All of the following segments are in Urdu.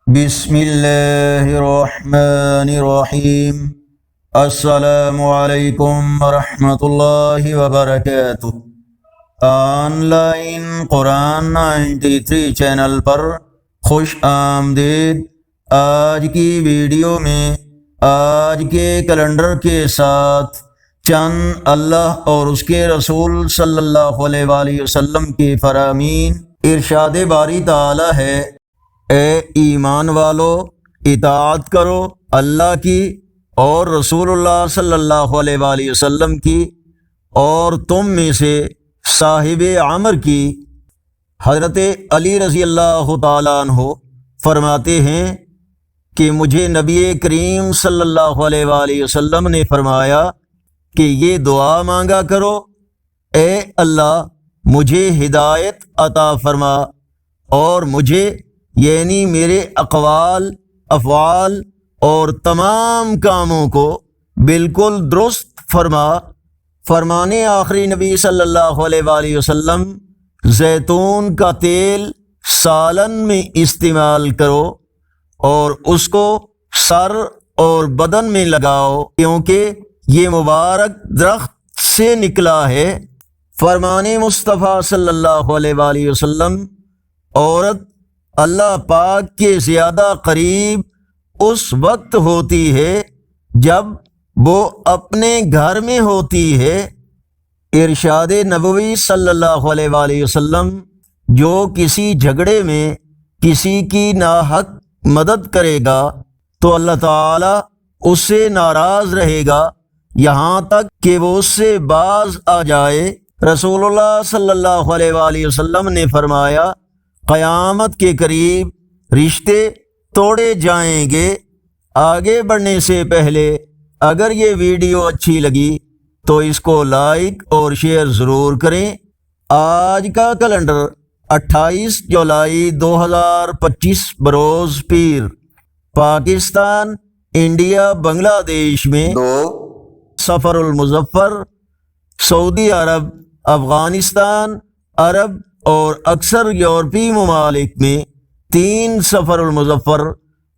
بسم اللہ الرحمن الرحیم۔ السلام علیکم ورحمۃ اللہ وبرکاتہ۔ آن لائن قرآن 93 چینل پر خوش آمدید۔ آج کی ویڈیو میں آج کے کیلنڈر کے ساتھ چند اللہ اور اس کے رسول صلی اللہ علیہ وآلہ وسلم کے فرامین۔ ارشاد باری تعالی ہے، اے ایمان والو، اطاعت کرو اللہ کی اور رسول اللہ صلی اللہ علیہ وآلہ وسلم کی، اور تم میں سے صاحب عمر کی۔ حضرت علی رضی اللہ تعالیٰ عنہ فرماتے ہیں کہ مجھے نبی کریم صلی اللہ علیہ وآلہ وسلم نے فرمایا کہ یہ دعا مانگا کرو، اے اللہ مجھے ہدایت عطا فرما اور مجھے یعنی میرے اقوال، افعال اور تمام کاموں کو بالکل درست فرما۔ فرمانے آخری نبی صلی اللہ علیہ وآلہ وسلم، زیتون کا تیل سالن میں استعمال کرو اور اس کو سر اور بدن میں لگاؤ، کیونکہ یہ مبارک درخت سے نکلا ہے۔ فرمانے مصطفیٰ صلی اللہ علیہ وآلہ وسلم، عورت اللہ پاک کے زیادہ قریب اس وقت ہوتی ہے جب وہ اپنے گھر میں ہوتی ہے۔ ارشاد نبوی صلی اللہ علیہ وآلہ وسلم، جو کسی جھگڑے میں کسی کی ناحق مدد کرے گا تو اللہ تعالیٰ اس سے ناراض رہے گا یہاں تک کہ وہ اس سے باز آ جائے۔ رسول اللہ صلی اللہ علیہ وآلہ وسلم نے فرمایا، قیامت کے قریب رشتے توڑے جائیں گے۔ آگے بڑھنے سے پہلے اگر یہ ویڈیو اچھی لگی تو اس کو لائک اور شیئر ضرور کریں۔ آج کا کیلنڈر 28 جولائی 2025 بروز پیر، پاکستان، انڈیا، بنگلہ دیش میں 2 سفر المظفر، سعودی عرب، افغانستان، عرب اور اکثر یورپی ممالک میں 3 سفر المظفر،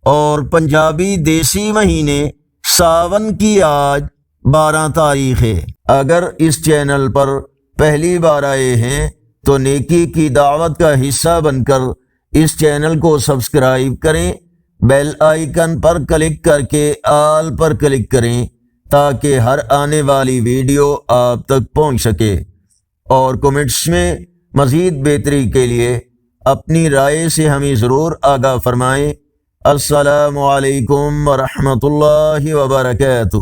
اور پنجابی دیسی مہینے ساون کی آج 12 تاریخ ہے۔ اگر اس چینل پر پہلی بار آئے ہیں تو نیکی کی دعوت کا حصہ بن کر اس چینل کو سبسکرائب کریں، بیل آئیکن پر کلک کر کے آل پر کلک کریں تاکہ ہر آنے والی ویڈیو آپ تک پہنچ سکے، اور کمنٹس میں مزید بہتری کے لیے اپنی رائے سے ہمیں ضرور آگاہ فرمائیں۔ السلام علیکم ورحمۃ اللہ وبرکاتہ۔